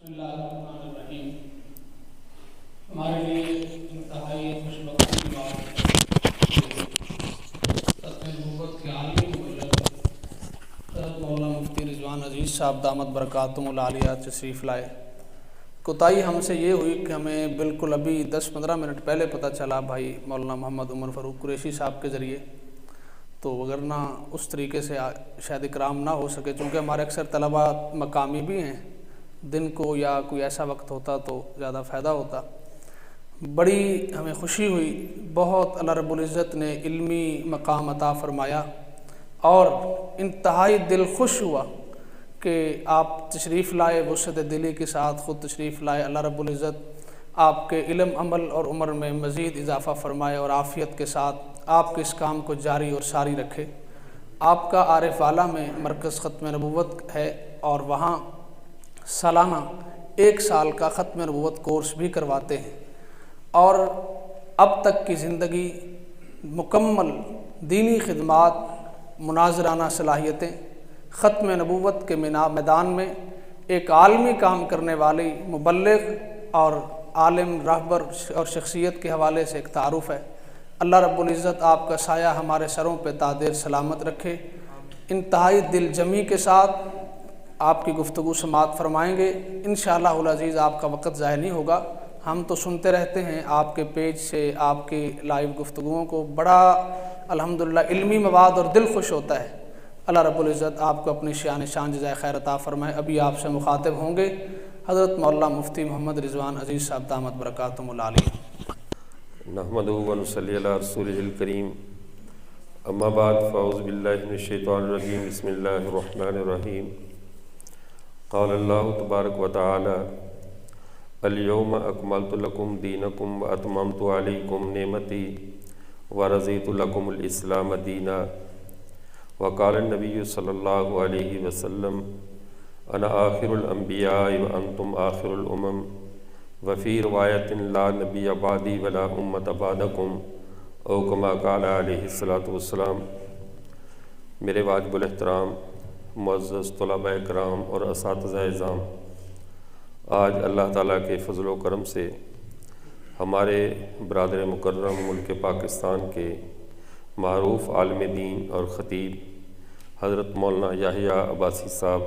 بسم اللہ الرحمن الرحیم۔ ہمارے لیے انتہائی خوش بختی کی بات ہے کہ ختم نبوت کے عالمی مبلغ حضرت مولانا مفتی رضوان عزیز صاحب دامت برکاتہم العالیہ تشریف لائے۔ کوتاہی ہم سے یہ ہوئی کہ ہمیں بالکل ابھی 10-15 منٹ پہلے پتہ چلا بھائی مولانا محمد عمر فاروق قریشی صاحب کے ذریعے، تو وگرنہ اس طریقے سے شاید اکرام نہ ہو سکے، چونکہ ہمارے اکثر طلباء مقامی بھی ہیں، دن کو یا کوئی ایسا وقت ہوتا تو زیادہ فائدہ ہوتا۔ بڑی ہمیں خوشی ہوئی، بہت اللہ رب العزت نے علمی مقام عطا فرمایا، اور انتہائی دل خوش ہوا کہ آپ تشریف لائے، وسعت دلی کے ساتھ خود تشریف لائے۔ اللہ رب العزت آپ کے علم، عمل اور عمر میں مزید اضافہ فرمائے اور عافیت کے ساتھ آپ کے اس کام کو جاری اور ساری رکھے۔ آپ کا عارف والا میں مرکز ختم نبوت ہے، اور وہاں سالانہ 1 سال کا ختم نبوت کورس بھی کرواتے ہیں، اور اب تک کی زندگی مکمل دینی خدمات، مناظرانہ صلاحیتیں، ختم نبوت کے میدان میں ایک عالمی کام کرنے والی مبلغ اور عالم رہبر اور شخصیت کے حوالے سے ایک تعارف ہے۔ اللہ رب العزت آپ کا سایہ ہمارے سروں پہ تادیر سلامت رکھے۔ انتہائی دل جمی کے ساتھ آپ کی گفتگو سماعت فرمائیں گے، انشاءاللہ العزیز آپ کا وقت ضائع نہیں ہوگا۔ ہم تو سنتے رہتے ہیں آپ کے پیج سے آپ کی لائیو گفتگوؤں کو، بڑا الحمدللہ علمی مواد اور دل خوش ہوتا ہے۔ اللہ رب العزت آپ کو اپنی شان جزائے خیر عطا فرمائے۔ ابھی آپ سے مخاطب ہوں گے حضرت مولانا مفتی محمد رضوان عزیز صاحب دامت برکاتہم العالیہ۔ نحمدہ و نصلی علی رسولہ الکریم، اما بعد، فاعوذ باللہ من الشیطان الرجیم، بسم اللہ الرحمن الرحیم۔ قال اللہ تبارک و تعالی: الیوم اکملت لکم دینکم واتممت علیکم نعمتی ورضیت لکم الاسلام دینا۔ وقال النبی صلی اللہ علیہ وسلم: انا آخر الانبیاء وانتم آخر الامم، وفی روایت لا نبی بعدی ولا امت بعدکم، او کما قال علیہ الصلاۃ والسلام۔ میرے واجب الاحترام معزز طلباء کرام اور اساتذہ اعزام، آج اللہ تعالیٰ کے فضل و کرم سے ہمارے برادر مکرم ملک پاکستان کے معروف عالم دین اور خطیب حضرت مولانا یحییٰ عباسی صاحب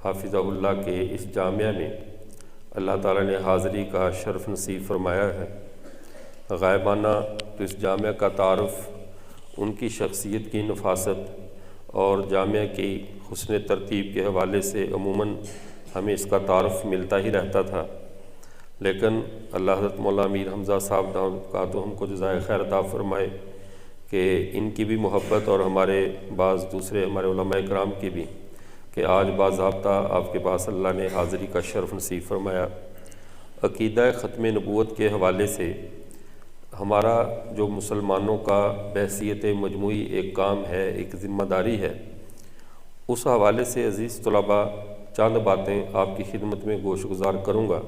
حافظہ اللہ کے اس جامعہ میں اللہ تعالیٰ نے حاضری کا شرف نصیب فرمایا ہے۔ غائبانہ تو اس جامعہ کا تعارف ان کی شخصیت کی نفاست اور جامعہ کی حسن ترتیب کے حوالے سے عموماً ہمیں اس کا تعارف ملتا ہی رہتا تھا، لیکن اللہ حضرت مولانا امیر حمزہ صاحب دامت برکاتہم کو جزائے خیر عطا فرمائے کہ ان کی بھی محبت اور ہمارے بعض دوسرے ہمارے علماء کرام کی بھی، کہ آج باضابطہ آپ کے پاس اللہ نے حاضری کا شرف نصیب فرمایا۔ عقیدہ ختم نبوت کے حوالے سے ہمارا جو مسلمانوں کا بحیثیت مجموعی ایک کام ہے، ایک ذمہ داری ہے، اس حوالے سے عزیز طلباء چند باتیں آپ کی خدمت میں گوش گزار کروں گا۔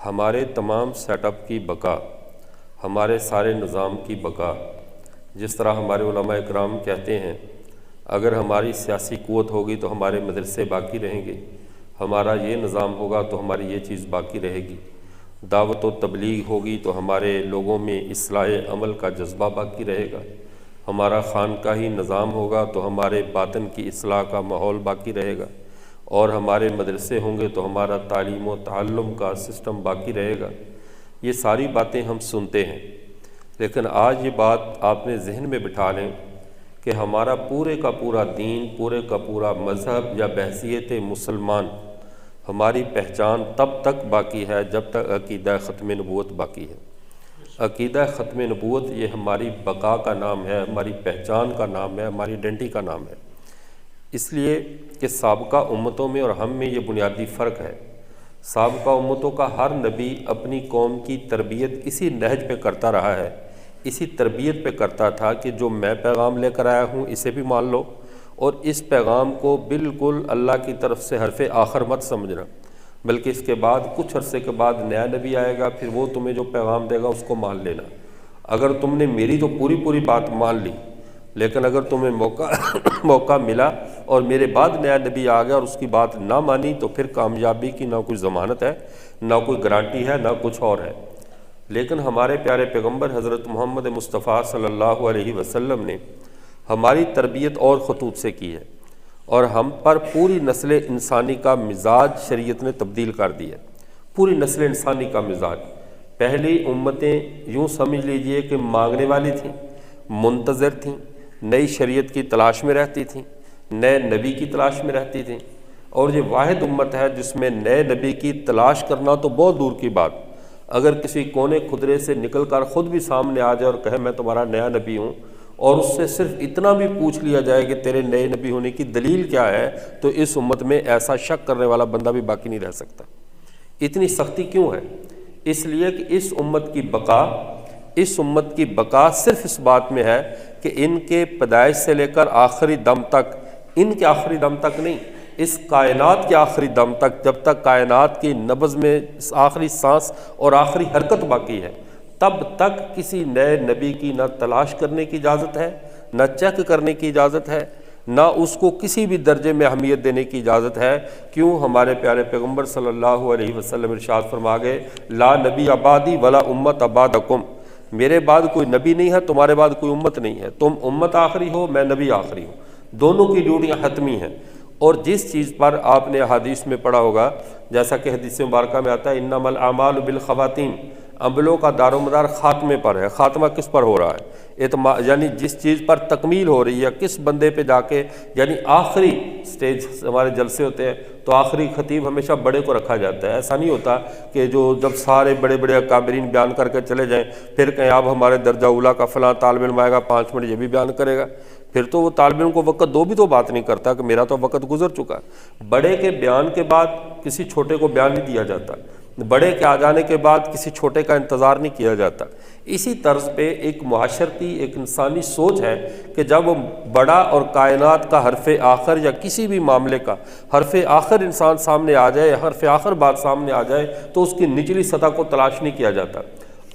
ہمارے تمام سیٹ اپ کی بقا، ہمارے سارے نظام کی بقا، جس طرح ہمارے علماء اکرام کہتے ہیں، اگر ہماری سیاسی قوت ہوگی تو ہمارے مدرسے باقی رہیں گے، ہمارا یہ نظام ہوگا تو ہماری یہ چیز باقی رہے گی، دعوت و تبلیغ ہوگی تو ہمارے لوگوں میں اصلاح عمل کا جذبہ باقی رہے گا، ہمارا خانقاہی نظام ہوگا تو ہمارے باطن کی اصلاح کا ماحول باقی رہے گا، اور ہمارے مدرسے ہوں گے تو ہمارا تعلیم و تعلم کا سسٹم باقی رہے گا۔ یہ ساری باتیں ہم سنتے ہیں، لیکن آج یہ بات آپ نے ذہن میں بٹھا لیں کہ ہمارا پورے کا پورا دین، پورے کا پورا مذہب یا بحیثیت مسلمان، ہماری پہچان تب تک باقی ہے جب تک عقیدہ ختم نبوت باقی ہے۔ عقیدہ ختم نبوت یہ ہماری بقا کا نام ہے، ہماری پہچان کا نام ہے، ہماری آئیڈینٹی کا نام ہے۔ اس لیے کہ سابقہ امتوں میں اور ہم میں یہ بنیادی فرق ہے۔ سابقہ امتوں کا ہر نبی اپنی قوم کی تربیت اسی نہج پہ کرتا رہا ہے، اسی تربیت پہ کرتا تھا کہ جو میں پیغام لے کر آیا ہوں اسے بھی مان لو، اور اس پیغام کو بالکل اللہ کی طرف سے حرف آخر مت سمجھنا، بلکہ اس کے بعد کچھ عرصے کے بعد نیا نبی آئے گا، پھر وہ تمہیں جو پیغام دے گا اس کو مان لینا۔ اگر تم نے میری تو پوری بات مان لی، لیکن اگر تمہیں موقع ملا اور میرے بعد نیا نبی آ گیا اور اس کی بات نہ مانی تو پھر کامیابی کی نہ کوئی ضمانت ہے، نہ کوئی گارنٹی ہے، نہ کچھ اور ہے۔ لیکن ہمارے پیارے پیغمبر حضرت محمد مصطفیٰ صلی اللہ علیہ وسلم نے ہماری تربیت اور خطوط سے کی ہے، اور ہم پر پوری نسل انسانی کا مزاج شریعت نے تبدیل کر دیا ہے۔ پوری نسل انسانی کا مزاج، پہلی امتیں یوں سمجھ لیجئے کہ مانگنے والی تھیں، منتظر تھیں، نئی شریعت کی تلاش میں رہتی تھیں، نئے نبی کی تلاش میں رہتی تھیں، اور یہ واحد امت ہے جس میں نئے نبی کی تلاش کرنا تو بہت دور کی بات، اگر کسی کونے خدرے سے نکل کر خود بھی سامنے آ جائے اور کہے میں تمہارا نیا نبی ہوں، اور اس سے صرف اتنا بھی پوچھ لیا جائے کہ تیرے نئے نبی ہونے کی دلیل کیا ہے، تو اس امت میں ایسا شک کرنے والا بندہ بھی باقی نہیں رہ سکتا۔ اتنی سختی کیوں ہے؟ اس لیے کہ اس امت کی بقا صرف اس بات میں ہے کہ ان کے پیدائش سے لے کر آخری دم تک، ان کے آخری دم تک نہیں، اس کائنات کے آخری دم تک، جب تک کائنات کی نبض میں آخری سانس اور آخری حرکت باقی ہے، تب تک کسی نئے نبی کی نہ تلاش کرنے کی اجازت ہے، نہ چیک کرنے کی اجازت ہے، نہ اس کو کسی بھی درجے میں اہمیت دینے کی اجازت ہے۔ کیوں؟ ہمارے پیارے پیغمبر صلی اللہ علیہ وسلم ارشاد فرما گئے، لا نبی بعدی ولا امت بعدکم، میرے بعد کوئی نبی نہیں ہے، تمہارے بعد کوئی امت نہیں ہے، تم امت آخری ہو، میں نبی آخری ہوں، دونوں کی ڈیوٹیاں حتمی ہیں۔ اور جس چیز پر آپ نے حدیث میں پڑھا ہوگا، جیسا کہ حدیث مبارکہ میں آتا ہے انما الاعمال بالخواتیم، عملوں کا دار و مدار خاتمے پر ہے۔ خاتمہ کس پر ہو رہا ہے؟ یعنی جس چیز پر تکمیل ہو رہی ہے، کس بندے پہ جا کے، یعنی آخری سٹیج ہمارے جلسے ہوتے ہیں تو آخری خطیب ہمیشہ بڑے کو رکھا جاتا ہے۔ ایسا نہیں ہوتا کہ جب سارے بڑے بڑے اکابرین بیان کر کے چلے جائیں پھر کہیں اب ہمارے درجہ اولیٰ کا فلاں طالب علم آئے گا 5 منٹ یہ بھی بیان کرے گا، پھر تو وہ طالب علم کو وقت دو بھی تو بات نہیں کرتا کہ میرا تو وقت گزر چکا۔ بڑے کے بیان کے بعد کسی چھوٹے کو بیان نہیں دیا جاتا، بڑے کے آ جانے کے بعد کسی چھوٹے کا انتظار نہیں کیا جاتا۔ اسی طرز پہ ایک معاشرتی، ایک انسانی سوچ ہے کہ جب وہ بڑا اور کائنات کا حرف آخر یا کسی بھی معاملے کا حرف آخر انسان سامنے آ جائے، حرف آخر بات سامنے آ جائے تو اس کی نچلی سطح کو تلاش نہیں کیا جاتا۔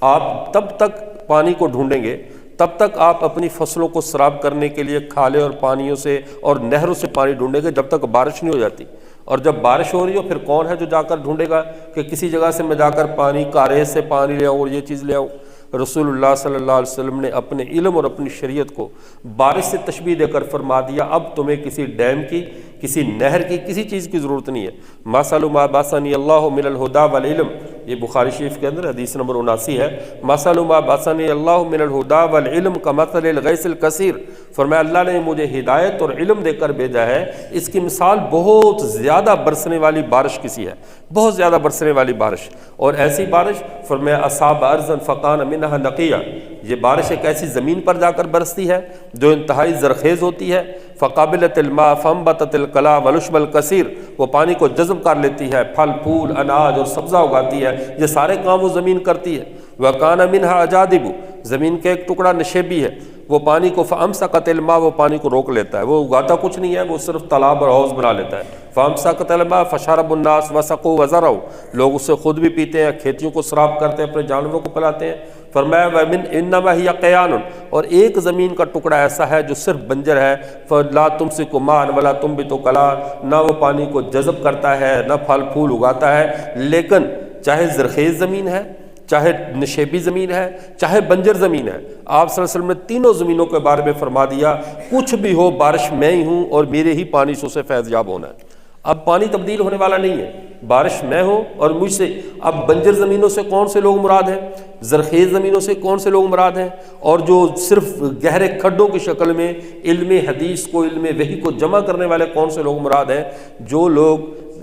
آپ تب تک پانی کو ڈھونڈیں گے، تب تک آپ اپنی فصلوں کو سراب کرنے کے لیے کھالے اور پانیوں سے اور نہروں سے پانی ڈھونڈیں گے جب تک بارش نہیں ہو جاتی۔ اور جب بارش ہو رہی ہو پھر کون ہے جو جا کر ڈھونڈے گا کہ کسی جگہ سے میں جا کر پانی کارے سے پانی لے آؤں اور یہ چیز لے آؤں؟ رسول اللہ صلی اللہ علیہ وسلم نے اپنے علم اور اپنی شریعت کو بارش سے تشبیہ دے کر فرما دیا، اب تمہیں کسی ڈیم کی، کسی نہر کی، کسی چیز کی ضرورت نہیں ہے۔ مثل ما بعثنی اللہ من الہدی والعلم، یہ بخاری شریف کے اندر حدیث نمبر 79 ہے۔ مثل ما بعثنی اللہ من الہدی والعلم کمثل الغیث الکثیر، فرمایا اللہ نے مجھے ہدایت اور علم دے کر بھیجا ہے، اس کی مثال بہت زیادہ برسنے والی بارش کسی ہے، بہت زیادہ برسنے والی بارش۔ اور ایسی بارش فرمایا اصاب ارضا فکان منها نقیہ، یہ بارش ایک ایسی زمین پر جا کر برستی ہے جو انتہائی زرخیز ہوتی ہے، فقابلت الماء فانبتت القلا والعشب الکثیر، وہ پانی کو جذب کر لیتی ہے، پھل پھول اناج اور سبزہ اگاتی ہے، یہ سارے کام وہ زمین کرتی ہے۔ وکان منها اجادب، زمین کا ایک ٹکڑا نشیبی ہے، وہ پانی کو فامسکت الماء، وہ پانی کو روک لیتا ہے، وہ اگاتا کچھ نہیں ہے، وہ صرف تالاب اور حوض بنا لیتا ہے۔ فامسکت الماء فشرب الناس وسقوا وزرعوا، لوگ اسے خود بھی پیتے ہیں، کھیتیوں کو سراب کرتے ہیں، اپنے جانوروں کو پلاتے ہیں۔ فرمایا ومن انما ہی قیان، اور ایک زمین کا ٹکڑا ایسا ہے جو صرف بنجر ہے، فلا تمسک ماء ولا تنبت کلا، نہ وہ پانی کو جذب کرتا ہے نہ پھل پھول اگاتا ہے۔ لیکن چاہے زرخیز زمین ہے، چاہے نشیبی زمین ہے، چاہے بنجر زمین ہے، آپ صلی اللہ علیہ وسلم نے تینوں زمینوں کے بارے میں فرما دیا کچھ بھی ہو بارش میں ہی ہوں اور میرے ہی پانی سے اسے فیض یاب ہونا ہے۔ اب پانی تبدیل ہونے والا نہیں ہے، بارش میں ہو اور مجھ سے۔ اب بنجر زمینوں سے کون سے لوگ مراد ہیں؟ زرخیز زمینوں سے کون سے لوگ مراد ہیں؟ اور جو صرف گہرے کھڈوں کی شکل میں علم حدیث کو، علم وحی کو جمع کرنے والے کون سے لوگ مراد ہیں؟ جو لوگ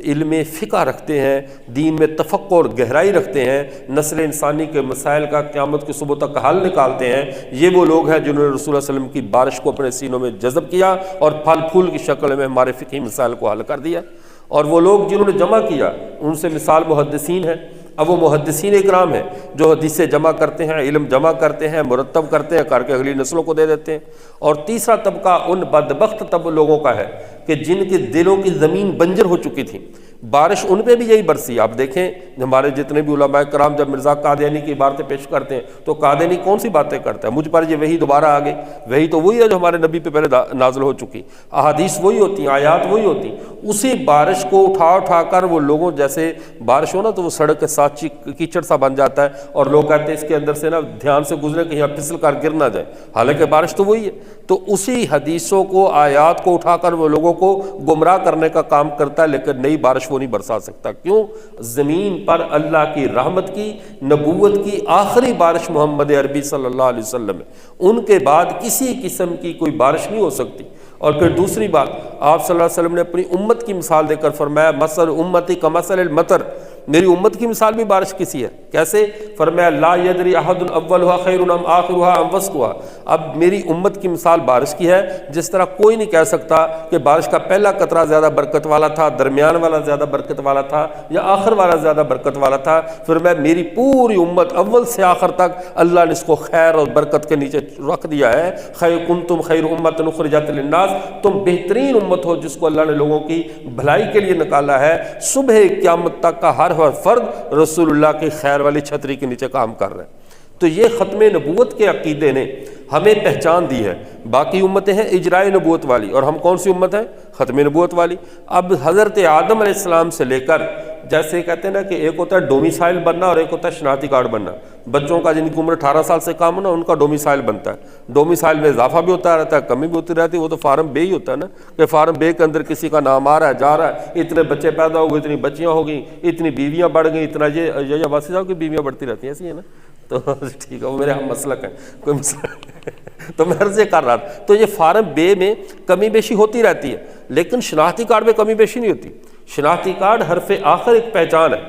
علم فقہ رکھتے ہیں، دین میں تفقہ اور گہرائی رکھتے ہیں، نسل انسانی کے مسائل کا قیامت کی صبح تک حل نکالتے ہیں، یہ وہ لوگ ہیں جنہوں نے رسول اللہ علیہ وسلم کی بارش کو اپنے سینوں میں جذب کیا اور پھل پھول کی شکل میں ہمارے فقہی مسائل کو حل کر دیا۔ اور وہ لوگ جنہوں نے جمع کیا ان سے مثال محدثین ہیں۔ اب وہ محدثین اکرام ہیں جو حدیثیں جمع کرتے ہیں، علم جمع کرتے ہیں، مرتب کرتے ہیں، کر کے اگلی نسلوں کو دے دیتے ہیں۔ اور تیسرا طبقہ ان بدبخت لوگوں کا ہے کہ جن کے دلوں کی زمین بنجر ہو چکی تھی، بارش ان پہ بھی یہی برسی. آپ دیکھیں ہمارے جتنے بھی علماء کرام جب مرزا قادیانی کی عبارتیں پیش کرتے ہیں تو قادیانی کون سی باتیں کرتا ہے؟ مجھ پر یہ وحی دوبارہ آ گئی. وحی تو وہی ہے جو ہمارے نبی پہ پہلے نازل ہو چکی. احادیث وہی ہوتی ہیں، آیات وہی ہوتی ہیں. اسی بارش کو اٹھا کر وہ لوگوں، جیسے بارش ہو نا تو وہ سڑک کے ساتھ کیچڑ سا بن جاتا ہے اور لوگ کہتے ہیں اس کے اندر سے نا دھیان سے گزرے کہیں پھسل کر گر نہ جائے، حالانکہ بارش تو وہی ہے. تو اسی حدیثوں کو، آیات کو اٹھا کر وہ لوگوں کو گمراہ کرنے کا کام کرتا ہے، لیکن نئی بارش وہ نہیں برسا سکتا. کیوں؟ زمین پر اللہ کی رحمت کی، نبوت کی آخری بارش محمد عربی صلی اللہ علیہ وسلم ہے. ان کے بعد کسی قسم کی کوئی بارش نہیں ہو سکتی. اور پھر دوسری بات، آپ صلی اللہ علیہ وسلم نے اپنی امت کی مثال دے کر فرمایا مثل امتی کمثل المطر، میری امت کی مثال بھی بارش کسی ہے. کیسے؟ فرمایا لا یدری احد اولها خیر ام آخرها ام وسطها. اب میری امت کی مثال بارش کی ہے، جس طرح کوئی نہیں کہہ سکتا کہ بارش کا پہلا قطرہ زیادہ برکت والا تھا، درمیان والا زیادہ برکت والا تھا یا آخر والا زیادہ برکت والا تھا. فرمایا میری پوری امت اول سے آخر تک اللہ نے اس کو خیر اور برکت کے نیچے رکھ دیا ہے. خیر کنتم خیر امت اخرجت للناس، تم بہترین امت ہو جس کو اللہ نے لوگوں کی بھلائی کے لیے نکالا ہے. صبح قیامت تک کا ہر فرد رسول اللہ کی خیر والی چھتری کے نیچے کام کر رہے ہیں. تو یہ ختم نبوت کے عقیدے نے ہمیں پہچان دی ہے. باقی امتیں ہیں اجرائے نبوت والی، اور ہم کون سی امت ہیں؟ ختم نبوت والی. اب حضرت آدم علیہ السلام سے لے کر، جیسے کہتے ہیں نا کہ ایک ہوتا ہے ڈومیسائل بننا اور ایک ہوتا ہے شناختی کارڈ بننا. بچوں کا جن کی عمر 18 سال سے کم ہونا ان کا ڈومیسائل بنتا ہے. ڈومیسائل میں اضافہ بھی ہوتا رہتا ہے، کمی بھی ہوتی رہتی ہے. وہ تو فارم بے ہی ہوتا ہے نا، کہ فارم بے کے اندر کسی کا نام آ رہا ہے، جا رہا ہے، اتنے بچے پیدا ہو گئے، اتنی بچیاں ہو گئیں، اتنی بیویاں بڑھ گئیں، اتنا یہ واسی صاحب کی بیویاں بڑھتی رہتی ہیں، ایسی ہے نا. تو ٹھیک ہے، وہ میرے ہم مسلک ہیں، کوئی مسئلہ تو میں عرض کر رہا تھا. تو یہ فارم بے میں کمی بیشی ہوتی رہتی ہے، لیکن شناختی کارڈ میں کمی بیشی نہیں ہوتی. شناختی کارڈ حرف آخر ایک پہچان ہے.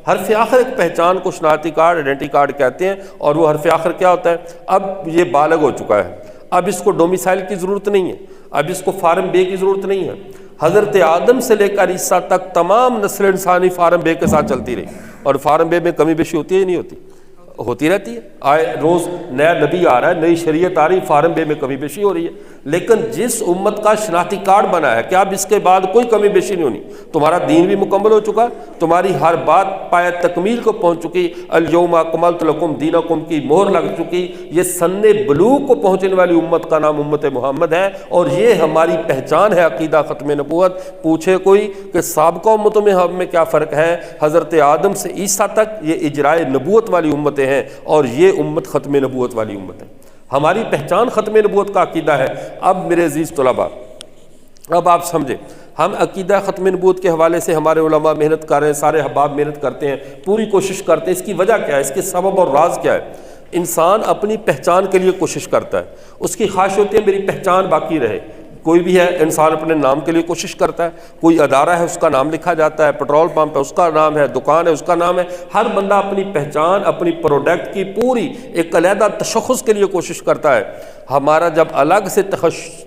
حرف آخر ایک پہچان کو شناختی کارڈ، آئیڈینٹی کارڈ کہتے ہیں. اور وہ حرف آخر کیا ہوتا ہے؟ اب یہ بالغ ہو چکا ہے، اب اس کو ڈومیسائل کی ضرورت نہیں ہے، اب اس کو فارم بے کی ضرورت نہیں ہے. حضرت آدم سے لے کر عیسیٰ تک تمام نسل انسانی فارم بے کے ساتھ چلتی رہی، اور فارم بے میں کمی بیشی ہوتی ہے یا نہیں ہوتی؟ ہوتی رہتی ہے. آئے روز نیا نبی آ رہا ہے، نئی شریعت آ رہی، فارم بے میں کمی بیشی ہو رہی ہے. لیکن جس امت کا شناختی کارڈ بنا ہے کہ اب اس کے بعد کوئی کمی بیشی نہیں ہونی، تمہارا دین بھی مکمل ہو چکا، تمہاری ہر بات پایہ تکمیل کو پہنچ چکی، الیوم اکملت لکم دینکم کی مہر لگ چکی. یہ سن بلوغ کو پہنچنے والی امت کا نام امت محمد ہے، اور یہ ہماری پہچان ہے عقیدہ ختم نبوت. پوچھے کوئی کہ سابقہ امتوں میں ہم میں کیا فرق ہے؟ حضرت آدم سے عیسیٰ تک یہ اجرائے نبوت والی امتیں ہیں، اور یہ امت ختم نبوت والی امت ہے. ہماری پہچان ختم نبوت کا عقیدہ ہے. اب میرے عزیز طلباء، اب آپ سمجھیں، ہم عقیدہ ختم نبوت کے حوالے سے ہمارے علماء محنت کر رہے ہیں، سارے احباب محنت کرتے ہیں، پوری کوشش کرتے ہیں. اس کی وجہ کیا ہے؟ اس کے سبب اور راز کیا ہے؟ انسان اپنی پہچان کے لیے کوشش کرتا ہے، اس کی خواہش ہوتی ہے میری پہچان باقی رہے. کوئی بھی ہے انسان اپنے نام کے لیے کوشش کرتا ہے. کوئی ادارہ ہے اس کا نام لکھا جاتا ہے، پیٹرول پمپ ہے اس کا نام ہے، دکان ہے اس کا نام ہے. ہر بندہ اپنی پہچان، اپنی پروڈکٹ کی پوری ایک علیحدہ تشخص کے لیے کوشش کرتا ہے. ہمارا جب الگ سے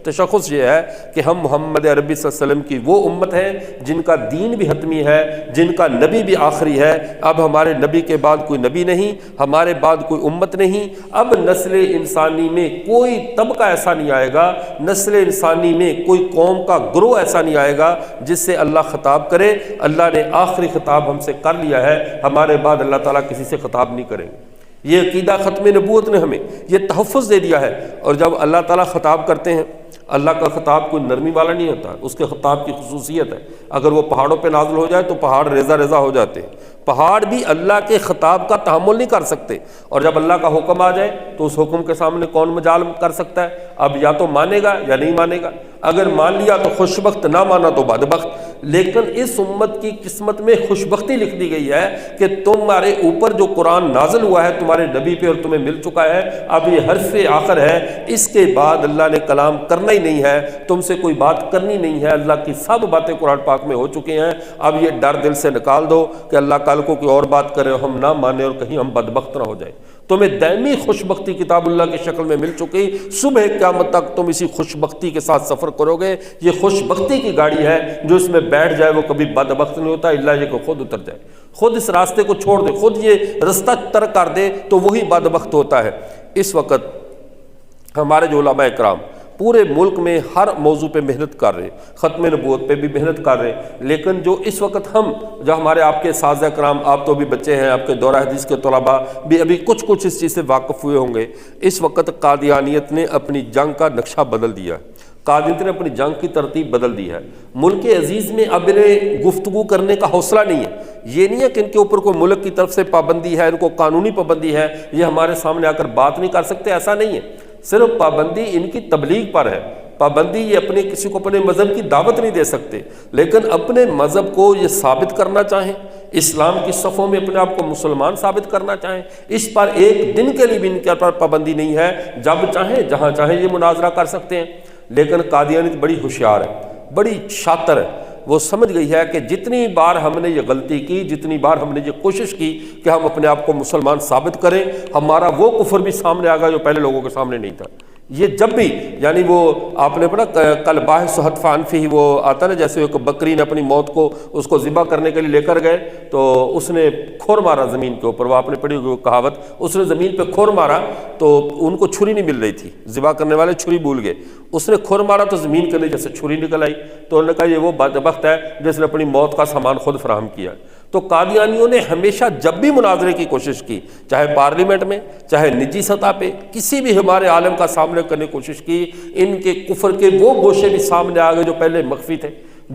تشخص یہ ہے کہ ہم محمد عربی صلی اللہ علیہ وسلم کی وہ امت ہے جن کا دین بھی حتمی ہے، جن کا نبی بھی آخری ہے. اب ہمارے نبی کے بعد کوئی نبی نہیں، ہمارے بعد کوئی امت نہیں. اب نسل انسانی میں کوئی طبقہ ایسا نہیں آئے گا، نسل انسانی میں کوئی قوم کا گروہ ایسا نہیں آئے گا جس سے اللہ خطاب کرے. اللہ نے آخری خطاب ہم سے کر لیا ہے، ہمارے بعد اللہ تعالیٰ کسی سے خطاب نہیں کریں گے. یہ عقیدہ ختم نبوت نے ہمیں یہ تحفظ دے دیا ہے. اور جب اللہ تعالیٰ خطاب کرتے ہیں، اللہ کا خطاب کوئی نرمی والا نہیں ہوتا، اس کے خطاب کی خصوصیت ہے. اگر وہ پہاڑوں پہ نازل ہو جائے تو پہاڑ ریزہ ریزہ ہو جاتے ہیں. پہاڑ بھی اللہ کے خطاب کا تحمل نہیں کر سکتے، اور جب اللہ کا حکم آ جائے تو اس حکم کے سامنے کون مجال کر سکتا ہے؟ اب یا تو مانے گا یا نہیں مانے گا. اگر مان لیا تو خوش بخت، نہ مانا تو بدبخت. لیکن اس امت کی قسمت میں خوش بختی لکھ دی گئی ہے کہ تمہارے اوپر جو قرآن نازل ہوا ہے تمہارے نبی پہ اور تمہیں مل چکا ہے، اب یہ حرف آخر ہے. اس کے بعد اللہ نے کلام کرنا ہی نہیں ہے، تم سے کوئی بات کرنی نہیں ہے. اللہ کی سب باتیں قرآن پاک میں ہو چکی ہیں. اب یہ ڈر دل سے نکال دو کہ اللہ کل کو کوئی اور بات کرے، ہم نہ مانے اور کہیں ہم بدبخت نہ ہو جائیں. تمہیں دائمی خوش بختی کتاب اللہ کی شکل میں مل چکی. صبح قیامت تک تم اسی خوش بختی کے ساتھ سفر کرو گے. یہ خوش بختی کی گاڑی ہے، جو اس میں بیٹھ جائے وہ کبھی بدبخت نہیں ہوتا، الا یہ کہ خود اتر جائے، خود اس راستے کو چھوڑ دے، خود یہ رستہ ترک کر دے تو وہی بدبخت ہوتا ہے. اس وقت ہمارے جو علماء اکرام پورے ملک میں ہر موضوع پہ محنت کر رہے، ختم نبوت پہ بھی محنت کر رہے، لیکن جو اس وقت جو ہمارے آپ کے اساتذہ کرام، آپ تو بھی بچے ہیں، آپ کے دورہ حدیث کے طلباء بھی ابھی کچھ اس چیز سے واقف ہوئے ہوں گے، اس وقت قادیانیت نے اپنی جنگ کا نقشہ بدل دیا، قادیانیت نے اپنی جنگ کی ترتیب بدل دی ہے۔ ملک عزیز میں اب انہیں گفتگو کرنے کا حوصلہ نہیں ہے، یہ نہیں ہے کہ ان کے اوپر کوئی ملک کی طرف سے پابندی ہے، ان کو قانونی پابندی ہے، یہ ہمارے سامنے آ کر بات نہیں کر سکتے، ایسا نہیں ہے، صرف پابندی ان کی تبلیغ پر ہے، پابندی یہ اپنے کسی کو اپنے مذہب کی دعوت نہیں دے سکتے، لیکن اپنے مذہب کو یہ ثابت کرنا چاہیں، اسلام کی صفوں میں اپنے آپ کو مسلمان ثابت کرنا چاہیں، اس پر ایک دن کے لیے بھی ان کے پر پابندی نہیں ہے، جب چاہیں جہاں چاہیں یہ مناظرہ کر سکتے ہیں۔ لیکن قادیانیت بڑی ہوشیار ہے، بڑی شاطر ہے، وہ سمجھ گئی ہے کہ جتنی بار ہم نے یہ غلطی کی، جتنی بار ہم نے یہ کوشش کی کہ ہم اپنے آپ کو مسلمان ثابت کریں، ہمارا وہ کفر بھی سامنے آ گا جو پہلے لوگوں کے سامنے نہیں تھا۔ یہ جب بھی یعنی وہ آپ نے پڑھا کل باحث حتف عنفی، وہ آتا نا جیسے ایک بکری نے اپنی موت کو اس کو ذبح کرنے کے لیے لے کر گئے تو اس نے کھور مارا زمین کے اوپر، وہ آپ نے پڑھی ہوئی کہاوت، اس نے زمین پہ کھور مارا تو ان کو چھری نہیں مل رہی تھی، ذبح کرنے والے چھری بھول گئے، اس نے کھور مارا تو زمین کے نیچے سے چھری نکل آئی، تو انہوں نے کہا یہ وہ بدبخت ہے جس نے اپنی موت کا سامان خود فراہم کیا۔ تو قادیانیوں نے ہمیشہ جب بھی مناظرے کی کوشش کی، چاہے پارلیمنٹ میں، چاہے نجی سطح پہ، کسی بھی ہمارے عالم کا سامنے کرنے کی کوشش کی، ان کے کفر کے وہ گوشے بھی سامنے آ گئے جو پہلے مخفی تھے۔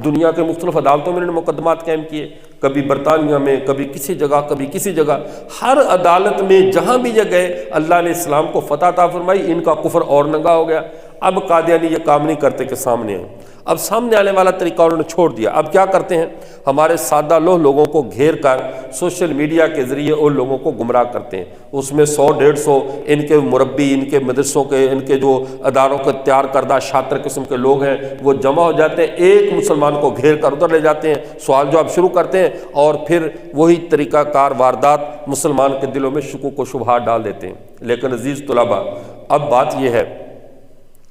دنیا کے مختلف عدالتوں میں انہوں نے مقدمات قائم کیے، کبھی برطانیہ میں، کبھی کسی جگہ، کبھی کسی جگہ، ہر عدالت میں جہاں بھی یہ گئے اللہ نے اسلام کو فتح عطا فرمائی، ان کا کفر اور ننگا ہو گیا۔ اب قادیانی یہ کام نہیں کرتے کہ سامنے آئیں، اب سامنے آنے والا طریقہ انہوں نے چھوڑ دیا۔ اب کیا کرتے ہیں؟ ہمارے سادہ لوگوں کو گھیر کر سوشل میڈیا کے ذریعے ان لوگوں کو گمراہ کرتے ہیں، اس میں 100-150 ان کے مربی، ان کے مدرسوں کے، ان کے جو اداروں کے تیار کردہ شاطر قسم کے لوگ ہیں وہ جمع ہو جاتے ہیں، ایک مسلمان کو گھیر کر ادھر لے جاتے ہیں، سوال جواب شروع کرتے ہیں، اور پھر وہی طریقہ کار واردات مسلمان کے دلوں میں شکوک و شبہات ڈال دیتے ہیں۔ لیکن عزیز طلباء، اب بات یہ ہے،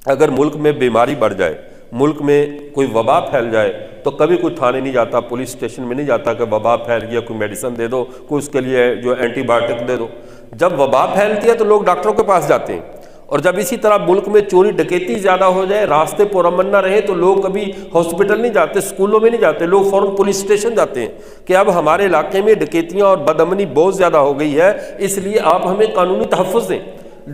اگر ملک میں بیماری بڑھ جائے، ملک میں کوئی وبا پھیل جائے تو کبھی کوئی تھانے نہیں جاتا، پولیس اسٹیشن میں نہیں جاتا کہ وبا پھیل گیا، کوئی میڈیسن دے دو، کوئی اس کے لیے جو اینٹی بایوٹک دے دو۔ جب وبا پھیلتی ہے تو لوگ ڈاکٹروں کے پاس جاتے ہیں، اور جب اسی طرح ملک میں چوری ڈکیتی زیادہ ہو جائے، راستے پرامن نہ رہے، تو لوگ کبھی ہاسپٹل نہیں جاتے، اسکولوں میں نہیں جاتے، لوگ فوراً پولیس اسٹیشن جاتے ہیں کہ اب ہمارے علاقے میں ڈکیتیاں اور بدامنی بہت زیادہ ہو گئی ہے، اس لیے آپ ہمیں قانونی تحفظ دیں۔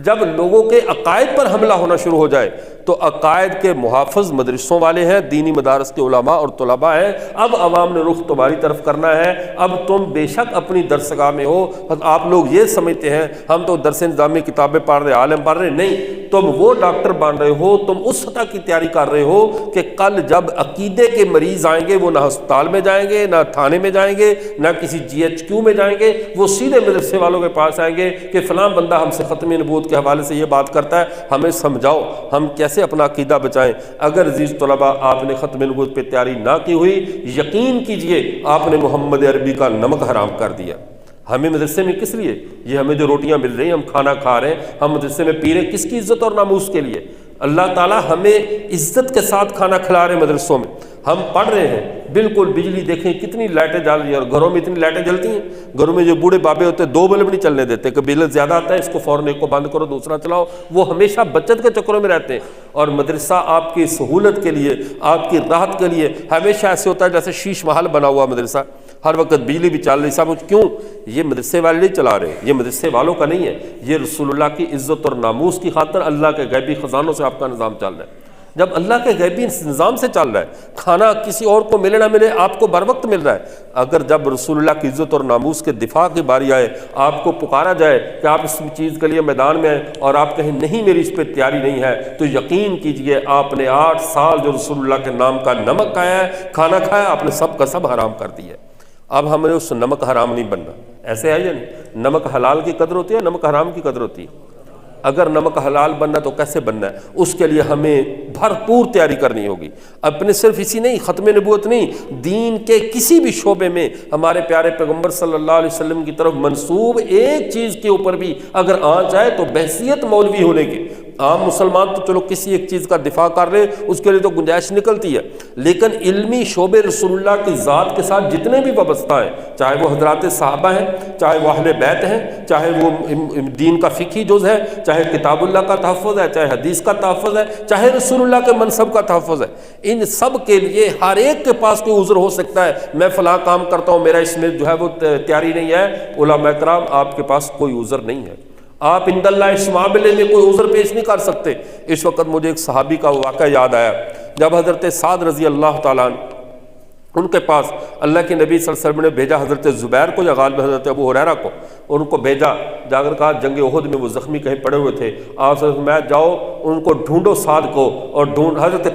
جب لوگوں کے عقائد پر حملہ ہونا شروع ہو جائے تو عقائد کے محافظ مدرسوں والے ہیں، دینی مدارس کے علماء اور طلباء ہیں، اب عوام نے رخ تمہاری طرف کرنا ہے، اب تم بے شک اپنی درسگاہ میں ہو، آپ لوگ یہ سمجھتے ہیں ہم تو درس نظامی کتابیں پڑھ رہے، عالم پڑھ رہے، نہیں، تم وہ ڈاکٹر بن رہے ہو، تم اس سطح کی تیاری کر رہے ہو کہ کل جب عقیدے کے مریض آئیں گے وہ نہ ہسپتال میں جائیں گے، نہ تھانے میں جائیں گے، نہ کسی GHQ میں جائیں گے، وہ سیدھے مدرسے والوں کے پاس آئیں گے کہ فلاں بندہ ہم سے ختم نبوت کے حوالے سے یہ بات کرتا ہے، ہمیں سمجھاؤ ہم کیسے اپنا عقیدہ بچائیں۔ اگر عزیز طلباء آپ نے ختم نبوت پہ تیاری نہ کی ہوئی، یقین کیجئے آپ نے محمد عربی کا نمک حرام کر دیا۔ ہمیں مدرسے میں کس لیے؟ یہ ہمیں جو روٹیاں مل رہی ہیں، ہم کھانا کھا رہے ہیں، ہم مدرسے میں پی رہے ہیں، کس کی عزت اور ناموس کے لیے؟ اللہ تعالیٰ ہمیں عزت کے ساتھ کھانا کھلا رہے ہیں مدرسوں میں، ہم پڑھ رہے ہیں، بالکل بجلی دیکھیں کتنی لائٹیں جل رہی ہیں، اور گھروں میں اتنی لائٹیں جلتی ہیں، گھروں میں جو بوڑھے بابے ہوتے ہیں 2 بلب نہیں چلنے دیتے کہ بل زیادہ آتا ہے، اس کو فوراً ایک کو بند کرو دوسرا چلاؤ، وہ ہمیشہ بچت کے چکروں میں رہتے ہیں۔ اور مدرسہ آپ کی سہولت کے لیے، آپ کی راحت کے لیے ہمیشہ ایسے ہوتا ہے جیسے شیش محل بنا ہوا مدرسہ، ہر وقت بجلی بھی چل رہی، سب کچھ، کیوں؟ یہ مدرسے والے نہیں چلا رہے، یہ مدرسے والوں کا نہیں ہے، یہ رسول اللہ کی عزت اور ناموس کی خاطر اللہ کے غیبی خزانوں سے آپ کا نظام چل رہا ہے۔ جب اللہ کے غیبی نظام سے چل رہا ہے، کھانا کسی اور کو ملے نہ ملے آپ کو بر وقت مل رہا ہے، اگر جب رسول اللہ کی عزت اور ناموس کے دفاع کی باری آئے، آپ کو پکارا جائے کہ آپ اس چیز کے لیے میدان میں آئیں، اور آپ کہیں نہیں میری اس پہ تیاری نہیں ہے، تو یقین کیجئے آپ نے 8 سال جو رسول اللہ کے نام کا نمک کھایا ہے، کھانا کھایا، آپ نے سب کا سب حرام کر دیا ہے۔ اب ہم نے اس نمک حرام نہیں بننا، ایسے ہے یا نہیں؟ نمک حلال کی قدر ہوتی ہے، نمک حرام کی قدر ہوتی ہے۔ اگر نمک حلال بننا تو کیسے بننا ہے؟ اس کے لیے ہمیں بھرپور تیاری کرنی ہوگی، اپنے صرف اسی نہیں، ختم نبوت نہیں، دین کے کسی بھی شعبے میں ہمارے پیارے پیغمبر صلی اللہ علیہ وسلم کی طرف منسوب ایک چیز کے اوپر بھی اگر آنچ آئے تو بحیثیت مولوی ہونے کے عام مسلمان تو چلو کسی ایک چیز کا دفاع کر رہے اس کے لیے تو گنجائش نکلتی ہے، لیکن علمی شعبے رسول اللہ کی ذات کے ساتھ جتنے بھی وابستہ ہیں، چاہے وہ حضرات صحابہ ہیں، چاہے وہ اہل بیت ہیں، چاہے وہ دین کا فقہی جز ہے، چاہے کتاب اللہ کا تحفظ ہے، چاہے حدیث کا تحفظ ہے، چاہے رسول اللہ کے منصب کا تحفظ ہے، ان سب کے لیے ہر ایک کے پاس کوئی عذر ہو سکتا ہے، میں فلاں کام کرتا ہوں، میرا اس میں جو ہے وہ تیاری نہیں ہے۔ علماء کرام آپ کے پاس کوئی عذر نہیں ہے، آپ عند اللہ اس معاملے میں کوئی عذر پیش نہیں کر سکتے۔ اس وقت مجھے ایک صحابی کا واقعہ یاد آیا، جب حضرت سعد رضی اللہ تعالیٰ عنہ ان کے پاس اللہ کے نبی صلی اللہ علیہ وسلم نے بھیجا حضرت زبیر کو یا غالب حضرت ابو ہریرہ کو، ان کو بھیجا، جا کر کہا جنگ احد میں وہ زخمی کہیں پڑے ہوئے تھے، آپ میں جاؤ ان کو ڈھونڈو سعد کو، اور حضرت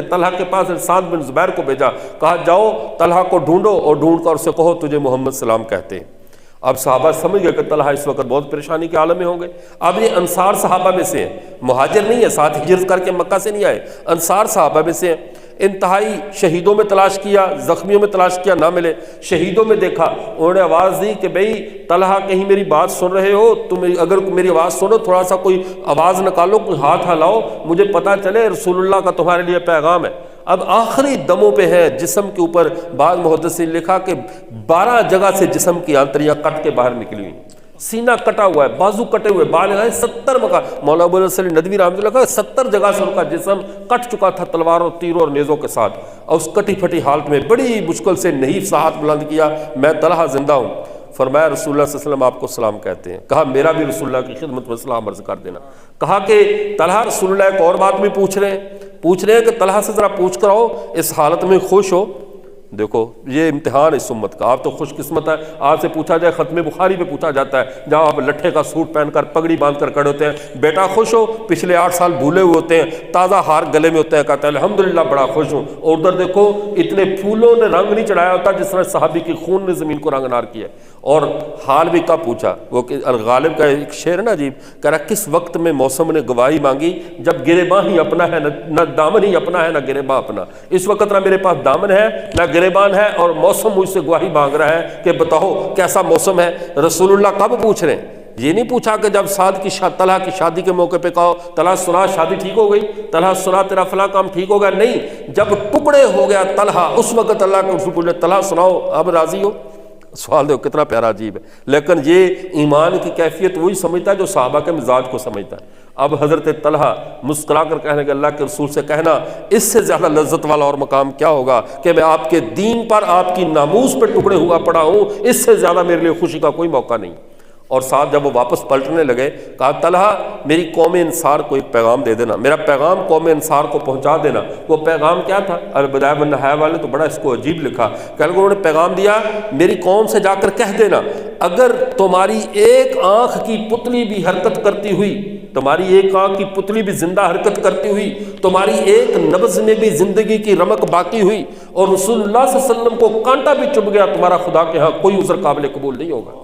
طلحہ کے پاس سعد بن زبیر کو بھیجا، کہا جاؤ طلحہ کو ڈھونڈو اور ڈھونڈ کر اسے کہو تجھے محمد سلام کہتے ہیں۔ اب صحابہ سمجھ گئے کہ طلحہ اس وقت بہت پریشانی کے عالم میں ہوں گے۔ اب یہ انصار صحابہ میں سے ہیں، مہاجر نہیں ہے، ساتھ ہجرت کر کے مکہ سے نہیں آئے، انصار صحابہ میں سے ہیں۔ انتہائی شہیدوں میں تلاش کیا، زخمیوں میں تلاش کیا، نہ ملے، شہیدوں میں دیکھا، انہوں نے آواز دی کہ بھئی طلحہ کہیں میری بات سن رہے ہو، تم اگر میری آواز سنو تھوڑا سا کوئی آواز نکالو، کوئی ہاتھ ہلاؤ، مجھے پتہ چلے رسول اللہ کا تمہارے لیے پیغام ہے۔ اب آخری دموں پہ ہے، جسم کے اوپر بعض محدثین نے لکھا کہ 12 جگہ سے جسم کی آنتریاں کٹ کے باہر نکلی ہوئی، سینہ کٹا ہوا ہے، بازو کٹے ہوئے، بال ہے 70 مقام، مولانا ابو الحسن ندوی رحمۃ اللہ کا 70 جگہ سے ان کا جسم کٹ چکا تھا تلواروں، تیروں اور نیزوں کے ساتھ، اور اس کٹی پھٹی حالت میں بڑی مشکل سے نحیف سا ہاتھ بلند کیا، میں طلحہ زندہ ہوں۔ فرمایا رسول اللہ صلی اللہ علیہ وسلم آپ کو سلام کہتے ہیں۔ کہا میرا بھی رسول اللہ کی خدمت میں سلام عرض کر دینا۔ کہا کہ طلحہ رسول اللہ ایک اور بات بھی پوچھ رہے ہیں کہ طلحہ سے ذرا پوچھ کر آؤ اس حالت میں خوش ہو؟ دیکھو یہ امتحان اس امت کا، آپ تو خوش قسمت ہے، آپ سے پوچھا جائے ختم بخاری پہ پوچھا جاتا ہے، جہاں آپ لٹھے کا سوٹ پہن کر پگڑی باندھ کر کھڑے ہوتے ہیں، بیٹا خوش ہو؟ پچھلے 8 سال بھولے ہوئے ہوتے ہیں، تازہ ہار گلے میں ہوتے ہیں، کہتے ہیں الحمدللہ بڑا خوش ہوں، اور ادھر دیکھو اتنے پھولوں نے رنگ نہیں چڑھایا ہوتا جس طرح صحابی کی خون نے زمین کو رنگنار کیا۔ اور حال بھی کب پوچھا؟ وہ کہ الغالب کا ایک شعر ہے نا عجیب، کہہ رہا کس وقت میں موسم نے گواہی مانگی جب گریباں ہی اپنا ہے نہ دامن ہی اپنا ہے نہ گریباں اپنا، اس وقت نہ میرے پاس دامن ہے نہ گریبان ہے، اور موسم مجھ سے گواہی مانگ رہا ہے کہ بتاؤ کیسا موسم ہے۔ رسول اللہ کب پوچھ رہے ہیں؟ یہ نہیں پوچھا کہ جب سعد کی طلحہ کی شادی کے موقع پہ کہو طلحہ سنا شادی ٹھیک ہو گئی، طلحہ سنا تیرا فلاں کام ٹھیک ہو گیا، نہیں، جب ٹکڑے ہو گیا طلحہ اس وقت اللہ کے رسول نے طلحہ سناؤ اب راضی ہو؟ سوال دیکھو کتنا پیارا عجیب ہے، لیکن یہ ایمان کی کیفیت وہی سمجھتا ہے جو صحابہ کے مزاج کو سمجھتا ہے۔ اب حضرت طلحہ مسکرا کر کہنے کہ اللہ کے رسول سے کہنا اس سے زیادہ لذت والا اور مقام کیا ہوگا کہ میں آپ کے دین پر آپ کی ناموس پہ ٹکڑے ہوا پڑا ہوں، اس سے زیادہ میرے لیے خوشی کا کوئی موقع نہیں۔ اور ساتھ جب وہ واپس پلٹنے لگے کہا طلحہ میری قوم انصار کو ایک پیغام دے دینا، میرا پیغام قوم انصار کو پہنچا دینا۔ وہ پیغام کیا تھا؟ البدایہ والنہایہ والے تو بڑا اس کو عجیب لکھا، کہ انہوں نے پیغام دیا میری قوم سے جا کر کہہ دینا اگر تمہاری ایک آنکھ کی پتلی بھی حرکت کرتی ہوئی، تمہاری ایک آنکھ کی پتلی بھی زندہ حرکت کرتی ہوئی، تمہاری ایک نبض میں بھی زندگی کی رمق باقی ہوئی، اور رسول اللہ صلی اللہ علیہ وسلم کو کانٹا بھی چبھ گیا، تمہارا خدا کے ہاں کوئی عذر قابل قبول نہیں ہوگا۔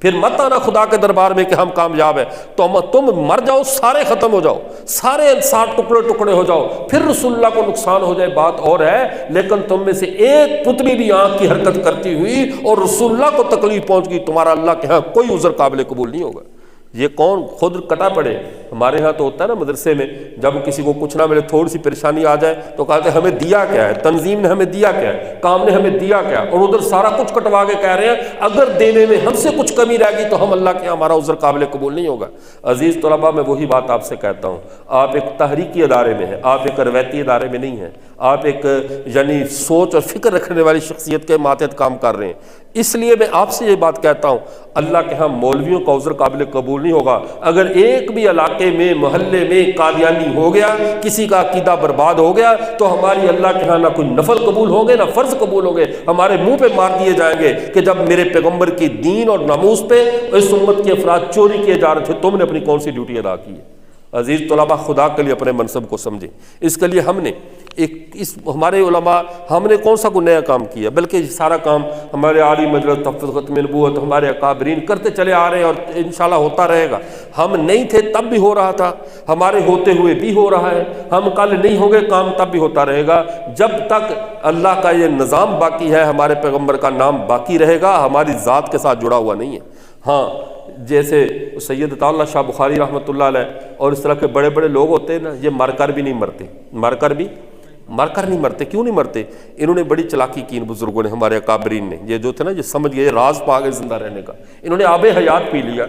پھر مت آنا خدا کے دربار میں کہ ہم کامیاب ہیں، تو تم مر جاؤ، سارے ختم ہو جاؤ، سارے انسان ٹکڑے ٹکڑے ہو جاؤ، پھر رسول اللہ کو نقصان ہو جائے بات اور ہے، لیکن تم میں سے ایک پتلی بھی آنکھ کی حرکت کرتی ہوئی اور رسول اللہ کو تکلیف پہنچ گئی، تمہارا اللہ کے ہاں کوئی عذر قابل قبول نہیں ہوگا۔ یہ کون خود کٹا پڑے؟ ہمارے ہاں تو ہوتا ہے نا مدرسے میں جب کسی کو کچھ نہ ملے، تھوڑی سی پریشانی آ جائے تو کہتے ہیں ہمیں دیا کیا ہے، تنظیم نے ہمیں دیا کیا ہے، کام نے ہمیں دیا کیا، اور ادھر سارا کچھ کٹوا کے کہہ رہے ہیں اگر دینے میں ہم سے کچھ کمی رہ گئی تو ہم اللہ کے ہمارا عذر قابل قبول نہیں ہوگا۔ عزیز طلباء میں وہی بات آپ سے کہتا ہوں، آپ ایک تحریکی ادارے میں ہیں، آپ ایک روایتی ادارے میں نہیں ہیں، آپ ایک یعنی سوچ اور فکر رکھنے والی شخصیت کے ماتحت کام کر رہے ہیں۔ اس لیے میں آپ سے یہ بات کہتا ہوں اللہ کے ہاں مولویوں کا عذر قابل قبول نہیں ہوگا۔ اگر ایک بھی علاقے میں محلے میں قادیانی ہو گیا، کسی کا عقیدہ برباد ہو گیا تو ہماری اللہ کے ہاں نہ کوئی نفل قبول ہوں گے نہ فرض قبول ہوں گے، ہمارے منہ پہ مار دیے جائیں گے کہ جب میرے پیغمبر کی دین اور ناموس پہ اس امت کے افراد چوری کیے جا رہے تھے تم نے اپنی کون سی ڈیوٹی ادا کی ہے۔ عزیز طلباء خدا کے لیے اپنے منصب کو سمجھیں، اس کے لیے ہم نے ہمارے علماء ہم نے کون سا کوئی نیا کام کیا، بلکہ یہ سارا کام ہمارے عالی مجلس تحفظ ختم نبوت ہمارے اکابرین کرتے چلے آ رہے ہیں اور انشاءاللہ ہوتا رہے گا۔ ہم نہیں تھے تب بھی ہو رہا تھا، ہمارے ہوتے ہوئے بھی ہو رہا ہے، ہم کل نہیں ہوں گے کام تب بھی ہوتا رہے گا، جب تک اللہ کا یہ نظام باقی ہے ہمارے پیغمبر کا نام باقی رہے گا، ہماری ذات کے ساتھ جڑا ہوا نہیں ہے۔ ہاں جیسے سید عطا اللہ شاہ بخاری رحمۃ اللہ علیہ اور اس طرح کے بڑے بڑے لوگ ہوتے ہیں نا، یہ مر کر بھی نہیں مرتے، مر کر نہیں مرتے۔ کیوں نہیں مرتے؟ انہوں نے بڑی چلاکی کی، ان بزرگوں نے، ہمارے اکابرین نے، یہ جو تھے نا، یہ سمجھ گئے راز پا گئے زندہ رہنے کا، انہوں نے آب حیات پی لیا،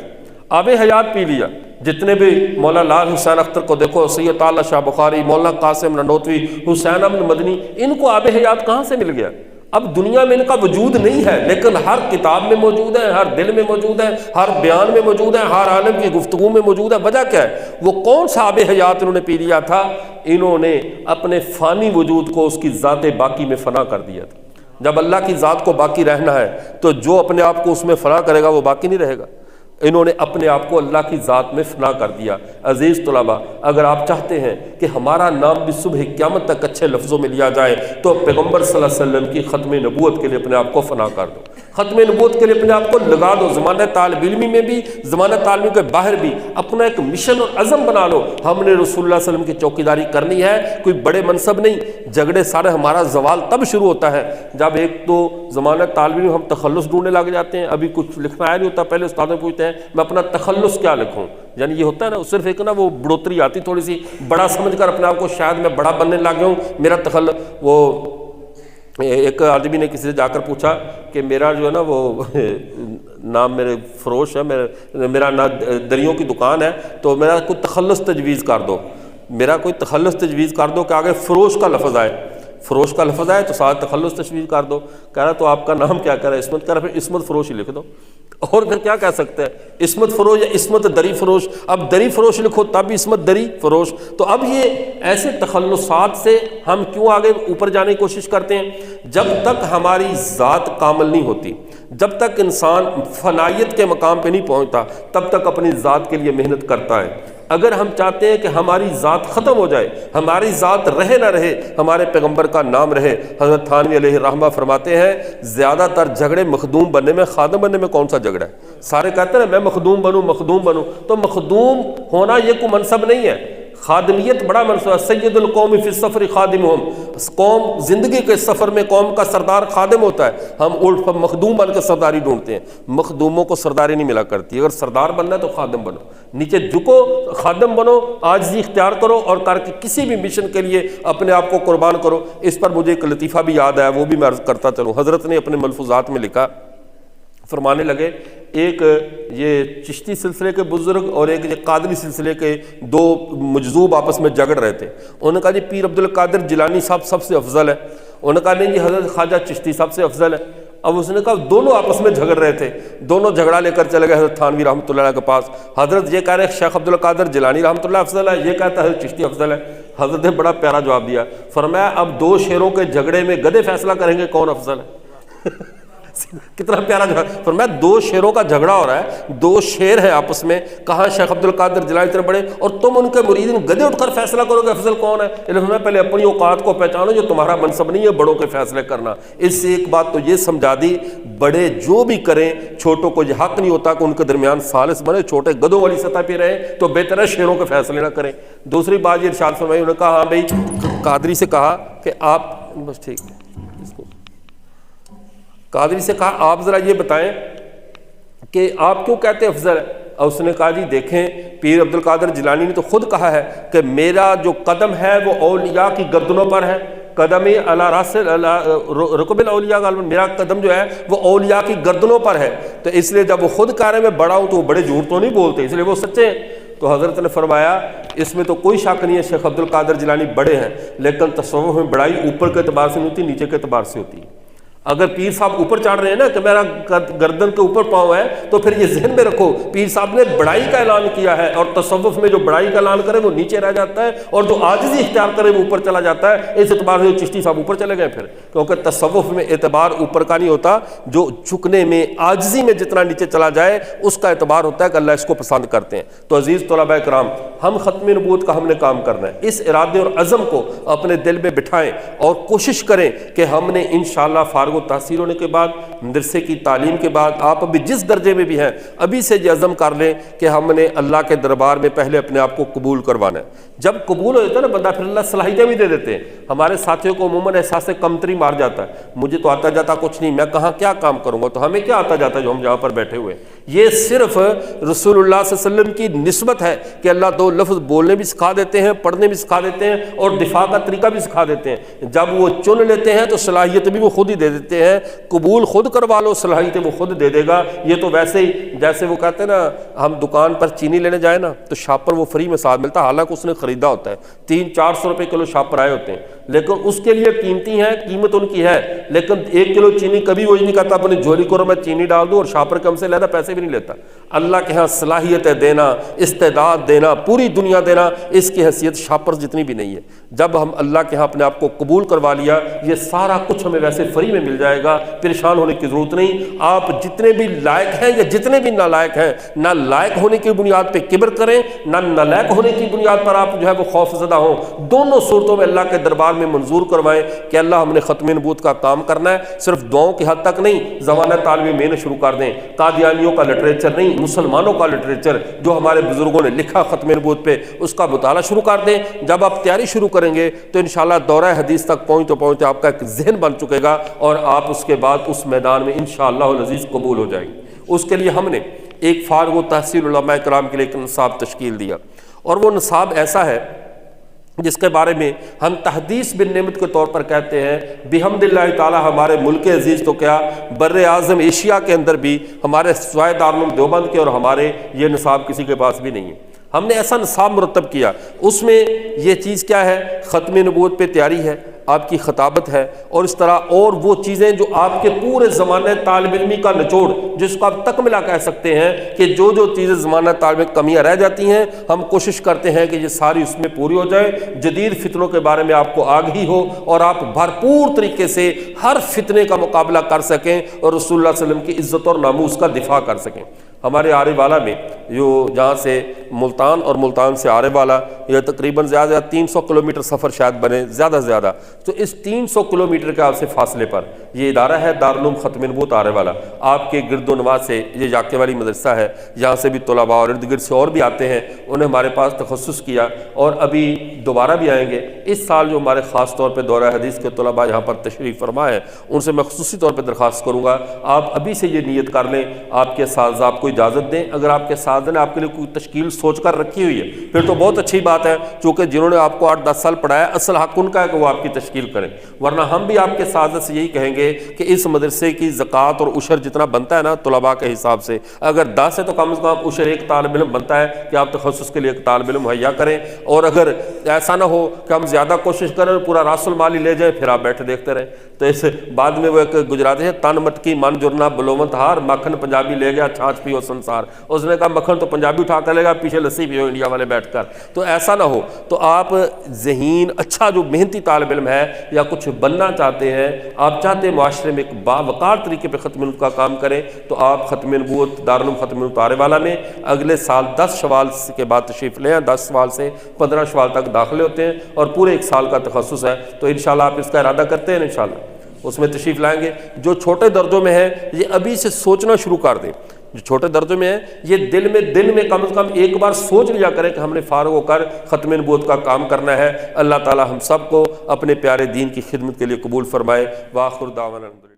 آب حیات پی لیا۔ جتنے بھی مولانا لال حسین اختر کو دیکھو، سید عطا اللہ شاہ بخاری، مولانا قاسم نانوتوی، حسین احمد مدنی، ان کو آب حیات کہاں سے مل گیا؟ اب دنیا میں ان کا وجود نہیں ہے، لیکن ہر کتاب میں موجود ہے، ہر دل میں موجود ہے، ہر بیان میں موجود ہے، ہر عالم کی گفتگو میں موجود ہے۔ وجہ کیا ہے؟ وہ کون سا آب حیات انہوں نے پی لیا تھا؟ انہوں نے اپنے فانی وجود کو اس کی ذات باقی میں فنا کر دیا تھا۔ جب اللہ کی ذات کو باقی رہنا ہے تو جو اپنے آپ کو اس میں فنا کرے گا وہ باقی نہیں رہے گا۔ انہوں نے اپنے آپ کو اللہ کی ذات میں فنا کر دیا۔ عزیز طلباء، اگر آپ چاہتے ہیں کہ ہمارا نام بھی صبح قیامت تک اچھے لفظوں میں لیا جائے تو پیغمبر صلی اللہ علیہ وسلم کی ختم نبوت کے لیے اپنے آپ کو فنا کر دو، ختم نبوت کے لیے اپنے آپ کو لگا دو۔ زمانہ طالب علمی میں بھی، زمانہ طالب علم کے باہر بھی اپنا ایک مشن اور عزم بنا لو، ہم نے رسول اللہ صلی اللہ علیہ وسلم کی چوکیداری کرنی ہے، کوئی بڑے منصب نہیں۔ جھگڑے سارے، ہمارا زوال تب شروع ہوتا ہے جب ایک تو زمانہ طالب علم ہم تخلص ڈھونڈنے لگ جاتے ہیں، ابھی کچھ لکھنا آیا نہیں ہوتا، پہلے استاد میں پوچھتے ہیں میں اپنا تخلص کیا لکھوں، یعنی یہ ہوتا ہے نا، صرف ایک نا وہ بڑھوتری آتی تھوڑی سی، بڑا سمجھ کر اپنے آپ کو شاید میں بڑا بننے لگ گیا ہوں، میرا تخلص۔ وہ ایک آدمی نے کسی سے جا کر پوچھا کہ میرا جو ہے نا وہ نام میرے فروش ہے، میرا دریوں کی دکان ہے، تو میرا کوئی تخلص تجویز کر دو، میرا کوئی تخلص تجویز کر دو کہ آگے فروش کا لفظ آئے، فروش کا لفظ آئے تو ساتھ تخلص تجویز کر دو۔ کہہ رہا تو آپ کا نام کیا کہہ رہا ہے؟ عصمت۔ کہہ رہا پھر عصمت فروش ہی لکھ دو، اور پھر کیا کہہ سکتے ہیں؟ عصمت فروش یا عصمت دری فروش؟ اب دری فروش لکھو تب بھی عصمت دری فروش۔ تو اب یہ ایسے تخلصات سے ہم کیوں آگے اوپر جانے کی کوشش کرتے ہیں؟ جب تک ہماری ذات کامل نہیں ہوتی، جب تک انسان فنائیت کے مقام پہ نہیں پہنچتا، تب تک اپنی ذات کے لیے محنت کرتا ہے۔ اگر ہم چاہتے ہیں کہ ہماری ذات ختم ہو جائے، ہماری ذات رہے نہ رہے، ہمارے پیغمبر کا نام رہے، حضرت تھانوی علیہ الرحمہ فرماتے ہیں زیادہ تر جھگڑے مخدوم بننے میں، خادم بننے میں کون سا جھگڑا ہے؟ سارے کہتے ہیں نا میں مخدوم بنوں، مخدوم بنوں، تو مخدوم ہونا یہ کوئی منصب نہیں ہے، خادمیت بڑا منصب ہے۔ سید القوم فی السفر خادمہم، قوم زندگی کے سفر میں قوم کا سردار خادم ہوتا ہے، ہم مخدوم بن کے سرداری ڈھونڈتے ہیں، مخدوموں کو سرداری نہیں ملا کرتی۔ اگر سردار بننا ہے تو خادم بنو، نیچے جھکو، خادم بنو، عاجزی اختیار کرو، اور کر کے کسی بھی مشن کے لیے اپنے آپ کو قربان کرو۔ اس پر مجھے ایک لطیفہ بھی یاد آیا، وہ بھی میں عرض کرتا چلوں۔ حضرت نے اپنے ملفوظات میں لکھا، فرمانے لگے ایک یہ چشتی سلسلے کے بزرگ اور ایک یہ قادری سلسلے کے دو مجذوب آپس میں جھگڑ رہے تھے۔ انہوں نے کہا جی پیر عبد القادر جیلانی صاحب سب سے افضل ہے، انہوں نے کہا نہیں جی حضرت خواجہ چشتی سب سے افضل ہے۔ اب اس نے کہا دونوں آپس میں جھگڑ رہے تھے، دونوں جھگڑا لے کر چلے گئے حضرت تھانوی رحمۃ اللہ علیہ کے پاس۔ حضرت یہ کہہ رہے ہیں شیخ عبد القادر جیلانی رحمۃ اللہ افضل ہے، یہ کہتا ہے حضرت چشتی افضل ہے۔ حضرت نے بڑا پیارا جواب دیا، فرمایا اب دو شیروں کے جھگڑے میں گدھے فیصلہ کریں گے کون افضل ہے؟ کتنا پیارا جواب۔ فرمایا دو شیروں کا جھگڑا ہو رہا ہے، دو شیر ہیں آپس میں، کہاں شیخ عبد القادر جیلانی اتنے بڑے، اور تم ان کے مریدین گدھے اٹھ کر فیصلہ کرو کہ افضل کون ہے؟ فرمایا پہلے اپنی اوقات کو پہچانو، جو تمہارا منصب نہیں ہے بڑوں کے فیصلے کرنا۔ اس سے ایک بات تو یہ سمجھا دی، بڑے جو بھی کریں چھوٹوں کو یہ حق نہیں ہوتا کہ ان کے درمیان ثالث بنے، چھوٹے گدھوں والی سطح پہ رہیں تو بہتر ہے شیروں کے فیصلے نہ کریں۔ دوسری بات یہ ارشاد فرمائی، انہوں نے کہا ہاں بھائی، قادری سے کہا کہ آپ بس ٹھیک ہے، قادری سے کہا آپ ذرا یہ بتائیں کہ آپ کیوں کہتے ہیں افضل ہے؟ اور اس نے کہا جی دیکھیں پیر عبد القادر جیلانی نے تو خود کہا ہے کہ میرا جو قدم ہے وہ اولیاء کی گردنوں پر ہے، قدمی علی راس رکب الاولیاء، میرا قدم جو ہے وہ اولیاء کی گردنوں پر ہے، تو اس لیے جب وہ خود کہہ رہے میں بڑا ہوں تو وہ بڑے جھوٹ تو نہیں بولتے، اس لیے وہ سچے ہیں۔ تو حضرت نے فرمایا اس میں تو کوئی شک نہیں ہے شیخ عبد القادر جیلانی بڑے ہیں، لیکن تصوف میں بڑائی اوپر کے اعتبار سے نہیں ہوتی، نیچے کے اعتبار سے ہوتی ہے۔ اگر پیر صاحب اوپر چڑھ رہے ہیں نا کہ میرا گردن کے اوپر پاؤں ہے، تو پھر یہ ذہن میں رکھو پیر صاحب نے بڑائی کا اعلان کیا ہے، اور تصوف میں جو بڑائی کا اعلان کرے وہ نیچے رہ جاتا ہے، اور جو عاجزی اختیار کرے وہ اوپر چلا جاتا ہے۔ اس اعتبار سے چشتی صاحب اوپر چلے گئے پھر، کیونکہ تصوف میں اعتبار اوپر کا نہیں ہوتا، جو جھکنے میں عاجزی میں جتنا نیچے چلا جائے اس کا اعتبار ہوتا ہے کہ اللہ اس کو پسند کرتے ہیں۔ تو عزیز طلباء کرام، ہم ختم نبوت کا ہم نے کام کرنا ہے، اس ارادے اور عزم کو اپنے دل میں بٹھائیں اور کوشش کریں کہ ہم نے انشاءاللہ فارغ فارغ و تحصیل ہونے کے بعد، مدرسے کی تعلیم کے بعد آپ ابھی جس درجے میں بھی ہیں ابھی سے یہ عزم کر لیں کہ ہم نے اللہ کے دربار میں پہلے اپنے آپ کو قبول کروانا ہے۔ جب قبول ہو جاتا ہے نا بندہ، پھر اللہ صلاحیتیں بھی دے دیتے ہیں۔ ہمارے ساتھیوں کو عموماً احساس کمتری مار جاتا ہے، مجھے تو آتا جاتا کچھ نہیں، میں کہاں کیا کام کروں گا، تو ہمیں کیا آتا جاتا ہے جو ہم جہاں پر بیٹھے ہوئے ہیں۔ یہ صرف رسول اللہ صلی اللہ علیہ وسلم کی نسبت ہے کہ اللہ دو لفظ بولنے بھی سکھا دیتے ہیں، پڑھنے بھی سکھا دیتے ہیں، اور دفاع کا طریقہ بھی سکھا دیتے ہیں۔ جب وہ چن لیتے ہیں تو صلاحیت بھی وہ خود ہی دے دیتے ہیں، قبول خود کروا لو، صلاحیتیں وہ خود دے دے گا۔ یہ تو ویسے ہی جیسے وہ کہتے ہیں نا، ہم دکان پر چینی لینے جائیں نا تو شاپر وہ فری میں ساتھ ملتا ہے، حالانکہ اس نے خریدا ہوتا ہے، 300-400 روپے کلو شاپر آئے ہوتے ہیں، لیکن اس کے لیے قیمتی ہیں، قیمت ان کی ہے، لیکن 1 کلو چینی کبھی وہ نہیں کہتا اپنی جھولی کو میں چینی ڈال دوں، اور شاپر کے ہم سے لینا پیسے بھی نہیں لیتا۔ اللہ کے ہاں صلاحیتیں دینا، استعداد دینا، پوری دنیا دینا، اس کی حیثیت شاپر جتنی بھی نہیں ہے۔ جب ہم اللہ کے ہاں اپنے آپ کو قبول کروا لیا، یہ سارا کچھ ہمیں ویسے فری میں مل جائے گا، پریشان ہونے کی ضرورت نہیں۔ آپ جتنے بھی لائق ہیں یا جتنے بھی نالائق ہیں، نہ لائق ہونے کی بنیاد پہ کبر کریں، نہ نالائق ہونے کی بنیاد پر آپ جو ہے وہ خوف زدہ ہوں، دونوں صورتوں میں اللہ کے دربار میں منظور کروائیں کہ اللہ ہم نے ختم نبوت کا کام کرنا ہے۔ صرف دعاؤں کی حد تک نہیں، زمانہ طالب میں شروع کر دیں، قادیانیوں کا لٹریچر نہیں، مسلمانوں کا لٹریچر جو ہمارے بزرگوں نے لکھا ختم نبوت پہ، اس کا مطالعہ شروع کر دیں۔ جب آپ تیاری شروع کریں گے تو انشاءاللہ دورہ حدیث تک پہنچتے آپ کا ایک ذہن بن چکے گا، اور آپ اس کے بعد اس میدان میں انشاءاللہ العزیز قبول ہو جائیں گے۔ اس کے لیے ہم نے ایک فارغ و تحصیل علماء کرام کے لیے ایک نصاب تشکیل دیا، اور وہ نصاب ایسا ہے جس کے بارے میں ہم تحدیث بن نعمت کے طور پر کہتے ہیں بحمد اللہ تعالی ہمارے ملک عزیز تو کیا بر اعظم ایشیا کے اندر بھی ہمارے سوائے دارالعلوم دیوبند کے اور ہمارے یہ نصاب کسی کے پاس بھی نہیں ہے۔ ہم نے ایسا نصاب مرتب کیا، اس میں یہ چیز کیا ہے، ختم نبوت پہ تیاری ہے، آپ کی خطابت ہے، اور اس طرح اور وہ چیزیں جو آپ کے پورے زمانے طالب علمی کا نچوڑ، جس کو آپ تکملہ کہہ سکتے ہیں کہ جو جو چیزیں زمانہ طالب علم کمیاں رہ جاتی ہیں، ہم کوشش کرتے ہیں کہ یہ ساری اس میں پوری ہو جائے، جدید فتنوں کے بارے میں آپ کو آگہی ہو، اور آپ بھرپور طریقے سے ہر فتنے کا مقابلہ کر سکیں، اور رسول اللہ صلی اللہ علیہ وسلم کی عزت اور ناموس کا دفاع کر سکیں۔ ہمارے آرے والا میں جو جہاں سے ملتان اور ملتان سے آرے والا یہ تقریباً زیادہ 300 کلومیٹر سفر شاید بنے، زیادہ سے زیادہ، تو اس 300 کلومیٹر کے آپ سے فاصلے پر یہ ادارہ ہے دارالعلوم ختم نبوت آرے والا۔ آپ کے گرد و نواح سے یہ یاکے والی مدرسہ ہے، یہاں سے بھی طلباء اور ارد گرد سے اور بھی آتے ہیں، انہیں ہمارے پاس تخصص کیا، اور ابھی دوبارہ بھی آئیں گے۔ اس سال جو ہمارے خاص طور پہ دورہ حدیث کے طلباء یہاں پر تشریف فرما ہے، ان سے میں خصوصی طور پہ درخواست کروں گا آپ ابھی سے یہ نیت کر لیں، آپ کے اساتذہ آپ کو اجازت دیں، اگر آپ کے اساتذہ نے آپ کے لیے کوئی تشکیل سوچ کر رکھی ہوئی ہے پھر تو بہت اچھی بات ہے، چونکہ جنہوں نے آپ کو 8-10 سال پڑھایا اصل حق ان کا ہے کہ وہ آپ کی تشکیل کریں، ورنہ ہم بھی آپ کے اساتذہ سے یہی کہیں گے کہ اس مدرسے کی زکوٰۃ اور عشر جتنا بنتا ہے نا طلباء کے حساب سے، اگر 10 ہے تو کم از کم عشر ایک طالب علم بنتا ہے کہ آپ تخصص کے لیے ایک طالب علم مہیا کریں، اور اگر ایسا نہ ہو کہ ہم زیادہ کوشش کریں پورا راس المال ہی لے جائیں پھر آپ بیٹھے دیکھتے رہیں، تو اس بعد میں وہ ایک گجراتی ہے تن مٹکی من جرنا بلومت ہار، مکھن پنجابی لے گیا چھاچھ پیو سنسار، اس نے کہا مکھن تو پنجابی اٹھا کر لے گا پیچھے لسی پیو انڈیا والے بیٹھ کر، تو ایسا نہ ہو۔ تو آپ ذہین اچھا جو محنتی طالب علم ہے یا کچھ بننا چاہتے ہیں، آپ چاہتے ہیں معاشرے میں ایک باوقار طریقے پہ ختم نبوت کا کام کریں، تو آپ ختم نبوت دارالعلوم ختم نبوت آرے والا میں اگلے سال 10 شوال کے بعد تشریف لیں، 10 شوال سے 15 شوال تک داخلے ہوتے ہیں، اور پورے 1 سال کا تخصص ہے، تو انشاءاللہ آپ اس کا ارادہ کرتے ہیں انشاءاللہ اس میں تشریف لائیں گے۔ جو چھوٹے درجوں میں ہے یہ ابھی سے سوچنا شروع کر دیں، جو چھوٹے درجے میں ہے یہ دل میں کم از کم ایک بار سوچ لیا کریں کہ ہم نے فارغ ہو کر ختم نبوت کا کام کرنا ہے۔ اللہ تعالی ہم سب کو اپنے پیارے دین کی خدمت کے لیے قبول فرمائے۔ وآخر دعوانا الحمدللہ۔